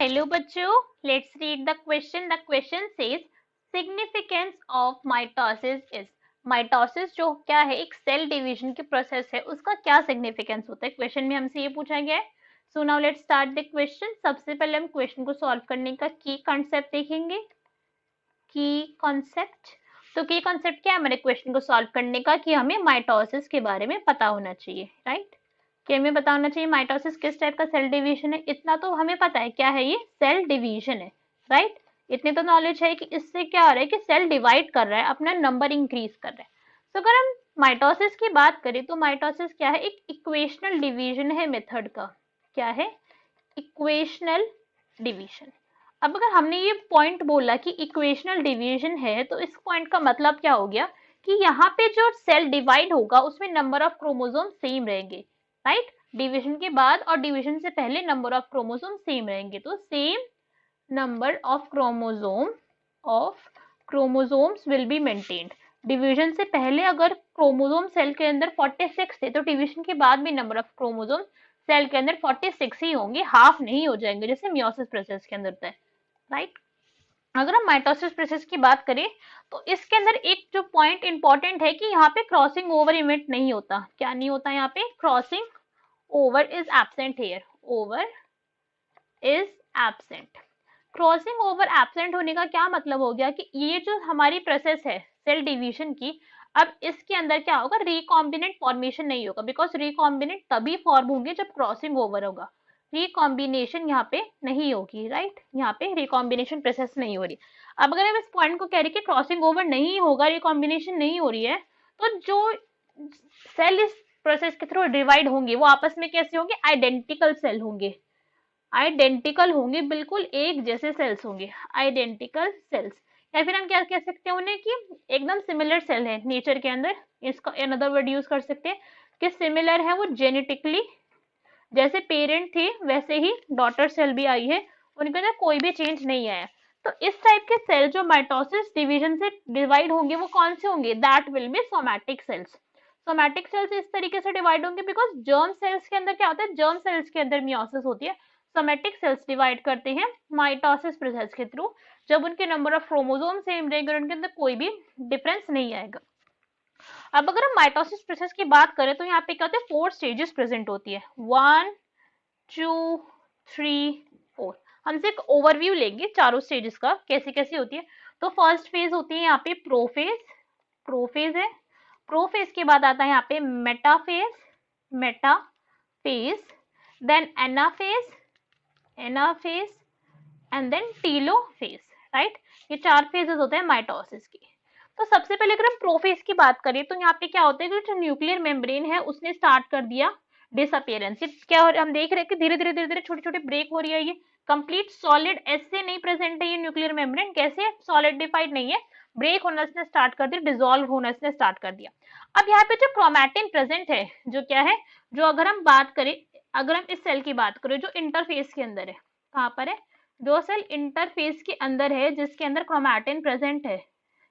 Hello बच्चों, let's read the question. The question says significance of mitosis is. Mitosis जो क्या है, एक सेल डिवीजन की प्रोसेस है, उसका क्या सिग्निफिकेंस होता है, क्वेश्चन में हमसे ये पूछा गया है. So now let's start the question. सबसे पहले हम क्वेश्चन को सॉल्व करने का की कॉन्सेप्ट देखेंगे. की कॉन्सेप्ट, तो की कॉन्सेप्ट क्या है हमारे क्वेश्चन को सॉल्व करने का, कि हमें माइटोसिस के बारे में पता होना चाहिए, राइट. कि हमें पता होना चाहिए माइटोसिस किस टाइप का सेल डिवीजन है. इतना तो हमें पता है क्या है, ये सेल डिवीजन है, राइट. इतनी तो नॉलेज है कि इससे क्या हो रहा है कि सेल डिवाइड कर रहा है, अपना नंबर इंक्रीज कर रहा है. तो अगर हम माइटोसिस की बात करें तो माइटोसिस क्या है, एक इक्वेशनल डिवीजन है मेथड का. क्या है, इक्वेशनल डिवीजन. अब अगर हमने ये पॉइंट बोला कि इक्वेशनल डिवीजन है, तो इस पॉइंट का मतलब क्या हो गया कि यहाँ पे जो सेल डिवाइड होगा उसमें नंबर ऑफ क्रोमोसोम सेम रहेंगे, राइट. डिवीजन के बाद और डिवीजन से पहले नंबर ऑफ क्रोमोसोम सेम रहेंगे, तो same number of chromosomes will be maintained. Division से पहले अगर क्रोमोसोम सेल के अंदर 46 थे, तो डिवीजन के बाद भी नंबर ऑफ क्रोमोसोम सेल के अंदर 46 ही होंगे, हाफ नहीं हो जाएंगे जैसे मियोसिस प्रोसेस के अंदर होता है, राइट. अगर हम माइटोसिस प्रोसेस की बात करें तो इसके अंदर एक जो पॉइंट इंपॉर्टेंट है कि यहाँ पे क्रॉसिंग ओवर इवेंट नहीं होता. क्या नहीं होता यहाँ पे, crossing over is absent here. Over is absent. Crossing over absent होने का क्या मतलब हो गया कि ये जो हमारी प्रोसेस है सेल डिवीजन की, अब इसके अंदर क्या होगा, रिकॉम्बिनेंट फॉर्मेशन नहीं होगा, बिकॉज रिकॉम्बिनेंट तभी फॉर्म होंगे जब क्रॉसिंग ओवर होगा. रिकॉम्बिनेशन यहाँ पे नहीं होगी, राइट. यहाँ पे रिकॉम्बिनेशन प्रोसेस नहीं हो रही. अब अगर हम इस पॉइंट को कह रहे कि क्रॉसिंग ओवर नहीं होगा, रिकॉम्बिनेशन नहीं हो रही है, तो जो सेल इस प्रोसेस के थ्रू डिवाइड होंगे वो आपस में कैसे होंगे, आइडेंटिकल सेल होंगे. आइडेंटिकल होंगे, बिल्कुल एक जैसे सेल्स होंगे, आइडेंटिकल सेल्स. या फिर हम क्या कह सकते हैं उन्हें कि एकदम सिमिलर सेल है नेचर के अंदर. इसका अनदर वर्ड यूज कर सकते हैं कि सिमिलर है वो जेनेटिकली. जैसे पेरेंट थे वैसे ही डॉटर सेल भी आई है, उनके अंदर कोई भी चेंज नहीं आया. तो इस टाइप के सेल जो माइटोसिस डिवीजन से डिवाइड होंगे वो कौन से होंगे, that will be somatic cells. Somatic cells इस तरीके से डिवाइड होंगे बिकॉज जर्म सेल्स के अंदर क्या होता है, जर्म सेल्स के अंदर मियोसिस होती है. सोमैटिक सेल्स डिवाइड करते हैं माइटोसिस प्रोसेस के थ्रू, जब उनके नंबर ऑफ क्रोमोसोम सेम रहेंगे और उनके अंदर कोई भी डिफरेंस नहीं आएगा. अब अगर हम माइटोसिस प्रोसेस की बात करें तो यहाँ पे क्या होता है, 4 स्टेजेस प्रेजेंट होती है. 1 2 3 4. हमसे एक ओवरव्यू लेंगे चारों स्टेजेस का, कैसे कैसे होती है. तो फर्स्ट फेज होती है यहाँ पे प्रोफेज. प्रोफेज है. प्रोफेज के बाद आता है यहाँ पे metaphase. Metaphase. Then anaphase. Anaphase. And then telophase, right. ये 4 फेजेस होते हैं माइटोसिस की. तो सबसे पहले अगर हम प्रोफेज की बात करें तो यहाँ पे क्या होता है कि जो न्यूक्लियर मेम्ब्रेन है उसने स्टार्ट कर दिया डिसअपियरेंस. क्या हो, हम देख रहे हैं कि धीरे धीरे धीरे धीरे छोटी छोटी ब्रेक हो रही है. ये कंप्लीट सॉलिड ऐसे नहीं प्रेजेंट है ये न्यूक्लियर मेम्ब्रेन, कैसे सॉलिडिफाइड नहीं है, ब्रेक होना इसने स्टार्ट कर दिया, डिसॉल्व होना इसने स्टार्ट कर दिया. अब यहाँ पे जो क्रोमैटिन प्रेजेंट है, जो क्या है, जो अगर हम बात करें, अगर हम इस सेल की बात करें जो इंटरफेस के अंदर है, कहाँ पर है, जो सेल इंटरफेस के अंदर है जिसके अंदर क्रोमैटिन प्रेजेंट है,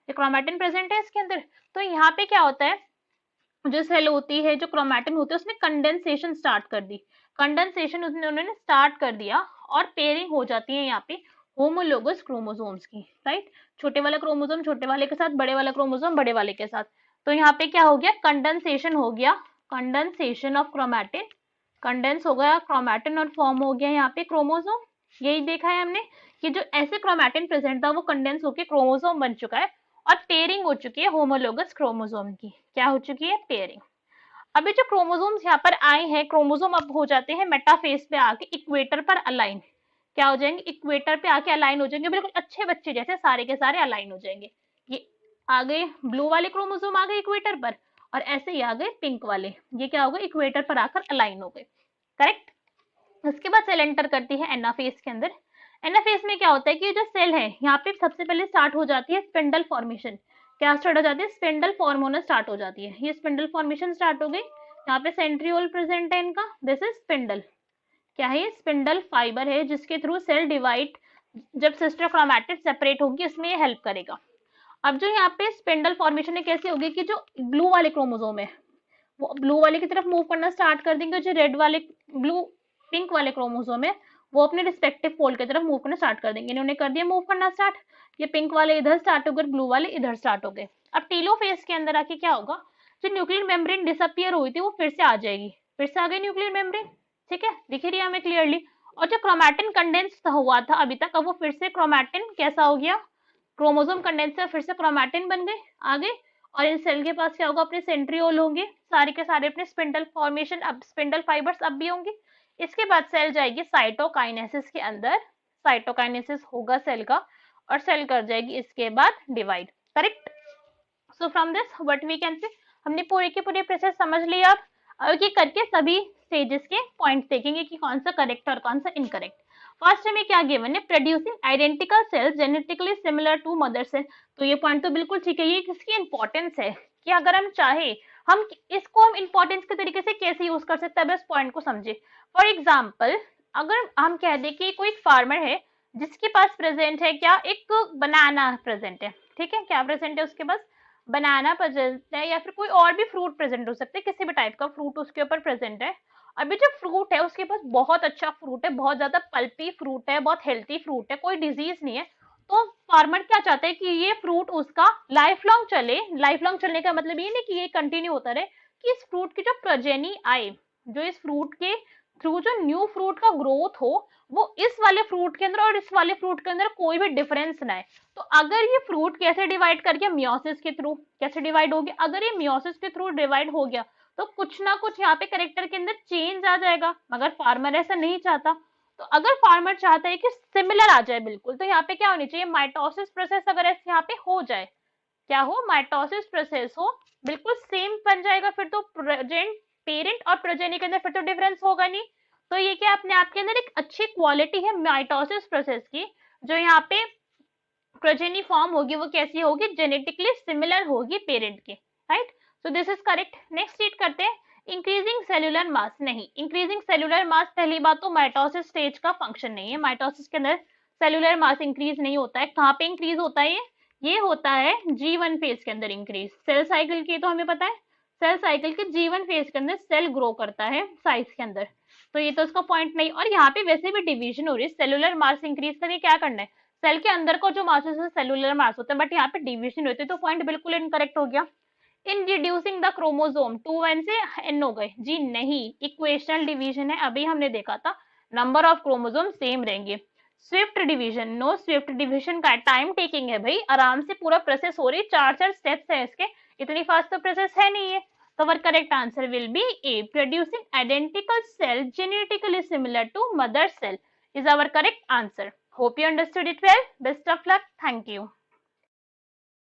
ये क्रोमैटिन प्रेजेंट है इसके अंदर. तो यहाँ पे क्या होता है, जो सेल होती है, जो क्रोमैटिन होती है, उसने कंडेंसेशन स्टार्ट कर दी. कंडेंसेशन उन्होंने स्टार्ट कर दिया और पेयरिंग हो जाती है यहाँ पे होमोलोगस क्रोमोसोम्स की, राइट. छोटे वाला क्रोमोसोम छोटे वाले के साथ, बड़े वाला क्रोमोसोम बड़े वाले के साथ. तो यहाँ पे क्या हो गया, कंडेंसेशन हो गया, कंडेंसेशन ऑफ क्रोमैटिन. कंडेंस हो गया क्रोमैटिन और फॉर्म हो गया यहाँ पे क्रोमोसोम. यही देखा है हमने कि जो ऐसे क्रोमैटिन प्रेजेंट था वो कंडेंस होकर क्रोमोसोम बन चुका है और पेयरिंग हो चुकी है होमोलोगस क्रोमोसोम की. क्या हो चुकी है, पेयरिंग. अभी जो क्रोमोसोम्स यहाँ पर आए हैं, क्रोमोसोम अब हो जाते हैं मेटाफेज पे आके इक्वेटर पर अलाइन. क्या हो जाएंगे, इक्वेटर पे आके अलाइन हो जाएंगे, बिल्कुल अच्छे बच्चे जैसे सारे के सारे अलाइन हो जाएंगे. ये आ गए ब्लू वाले क्रोमोसोम आ गए इक्वेटर पर, और ऐसे ही आ गए पिंक वाले, ये क्या हो गए, इक्वेटर पर आकर अलाइन हो गए, करेक्ट. उसके बाद सेल एंटर करती है एनाफेज के अंदर. एनाफेज में क्या होता है कि जो सेल है यहाँ पे सबसे पहले स्टार्ट हो जाती है स्पिंडल फॉर्मेशन. क्या स्टार्ट हो जाती है, स्पिंडल फॉर्म होना स्टार्ट हो जाती है. ये स्पिंडल फॉर्मेशन स्टार्ट हो गई. यहाँ पे सेंट्रियोल प्रेजेंट है इनका, दिस इज स्पिंडल. क्या है, स्पिंडल फाइबर है जिसके थ्रू सेल डिवाइड, जब सिस्टर क्रोमैटिड सेपरेट होगी इसमें ये हेल्प करेगा. अब जो यहाँ पे स्पिंडल फॉर्मेशन है कैसे होगी कि जो ब्लू वाले क्रोमोसोम है वो ब्लू वाले की तरफ मूव करना स्टार्ट कर देंगे, जो रेड वाले, ब्लू पिंक वाले क्रोमोसोम है वो अपने रिस्पेक्टिव पोल की तरफ मूव करना स्टार्ट कर देंगे। इन्होंने कर दिया मूव करना स्टार्ट, ये पिंक वाले इधर स्टार्ट हो गए, ब्लू वाले इधर स्टार्ट हो गए। अब टीलोफेज के अंदर आके क्या होगा, जो न्यूक्लियर मेम्ब्रेन डिसअपियर हुई थी वो फिर से आ जाएगी, फिर से आ गई न्यूक्लियर मेम्ब्रेन, ठीक है, दिख रही है हमें क्लियरली। और जो क्रोमैटिन कंडेंस हुआ था अभी तक, अब वो फिर से क्रोमैटिन कैसा हो गया, क्रोमोसोम कंडेंसर फिर से क्रोमैटिन बन गए आगे। और इन सेल के पास क्या होगा, अपने सेंट्रियोल होंगे, सारे के सारे अपने स्पिंडल फॉर्मेशन, अब स्पिंडल फाइबर्स अब भी होंगे। इसके बाद सेल जाएगी साइटोकाइनेसिस के अंदर, साइटोकाइनेसिस होगा सेल का, और सेल कर जाएगी इसके बाद divide, correct. So from this what we can say, हमने पूरे के पूरे प्रोसेस समझ लिया। अब ये करके सभी स्टेजेस के पॉइंट्स देखेंगे कि कौन सा करेक्ट और कौन सा इनकरेक्ट। फर्स्ट में क्या गिवन है, producing identical cells genetically similar to mother cell. तो ये पॉइंट तो बिल्कुल ठीक है, ये किसकी इंपॉर्टेंस है कि अगर हम चाहे हम इसको हम इंपॉर्टेंस के तरीके से कैसे यूज कर सकते हैं, बस पॉइंट को समझे। फॉर एग्जाम्पल अगर हम कह दें कि कोई फार्मर है जिसके पास प्रेजेंट है क्या, एक बनाना प्रेजेंट है, ठीक है, क्या प्रेजेंट है उसके पास, बनाना प्रेजेंट है, या फिर कोई और भी फ्रूट प्रेजेंट हो सकता है, किसी भी टाइप का फ्रूट उसके ऊपर प्रेजेंट है। अभी जो फ्रूट है उसके पास बहुत अच्छा फ्रूट है, बहुत ज्यादा पल्पी फ्रूट है, बहुत हेल्थी फ्रूट है, कोई डिजीज नहीं है। तो फार्मर क्या चाहता है कि ये फ्रूट उसका लाइफ लॉन्ग चले। लाइफ लॉन्ग चलने का मतलब ये नहीं कि ये कंटिन्यू होता रहे, कि इस फ्रूट की जो प्रोजेनी आए, जो इस फ्रूट के थ्रू जो न्यू फ्रूट का ग्रोथ हो, वो इस वाले फ्रूट के अंदर और इस वाले फ्रूट के अंदर कोई भी डिफरेंस ना है। तो अगर ये फ्रूट कैसे डिवाइड कर गया, मियोसिस के थ्रू कैसे डिवाइड हो गया, अगर ये मियोसिस के थ्रू डिवाइड हो गया तो कुछ ना कुछ यहाँ पे करेक्टर के अंदर चेंज आ जाएगा, मगर फार्मर ऐसा नहीं चाहता। तो अगर फार्मर चाहता है कि सिमिलर आ जाए बिल्कुल, तो यहाँ पे क्या होनी चाहिए, माइटोसिस प्रोसेस अगर ऐसे यहाँ पे हो जाए, क्या हो, माइटोसिस प्रोसेस हो, बिल्कुल सेम बन जाएगा, फिर तो प्रेजेंट पेरेंट और प्रोजेनी के अंदर फिर तो डिफरेंस होगा नहीं। तो ये क्या अपने आप के अंदर एक अच्छी क्वालिटी है माइटोसिस प्रोसेस की, जो यहाँ पे प्रोजेनी फॉर्म होगी वो कैसी होगी, जेनेटिकली सिमिलर होगी पेरेंट के, right. So this is correct. Next read करते हैं, इंक्रीजिंग सेल्यूलर मास। नहीं, इंक्रीजिंग सेल्यूलर मास पहली बात तो माइटोसिस स्टेज का फंक्शन नहीं है, माइटोसिस के अंदर सेल्यूलर मास इंक्रीज नहीं होता है। कहाँ पे इंक्रीज होता है, ये होता है G1 फेज के अंदर इंक्रीज। सेल साइकिल की तो हमें पता है, सेल साइकिल के G1 फेज के अंदर सेल ग्रो करता है साइज के अंदर, तो ये तो उसका पॉइंट नहीं। और यहाँ पे वैसे भी डिवीजन हो रही है, सेलुलर मास इंक्रीज करके क्या करना है, सेल के अंदर का जो मास है सेलुलर मास होता है, बट यहाँ पे डिवीजन होती है, तो पॉइंट बिल्कुल इनकरेक्ट हो गया। In reducing the chromosome 2n से n हो गए, जी नहीं, इक्वेशनल डिवीजन है, अभी हमने देखा था नंबर ऑफ क्रोमोसोम सेम रहेंगे। Swift division, no swift division का टाइम टेकिंग है भाई, आराम से पूरा प्रोसेस हो रही है, 4 स्टेप्स है इसके, इतनी फास्ट तो प्रोसेस है नहीं है। तो our correct answer will be A, producing identical cell genetically similar to mother cell is our correct answer. Hope you understood it well. Best of luck. Thank you.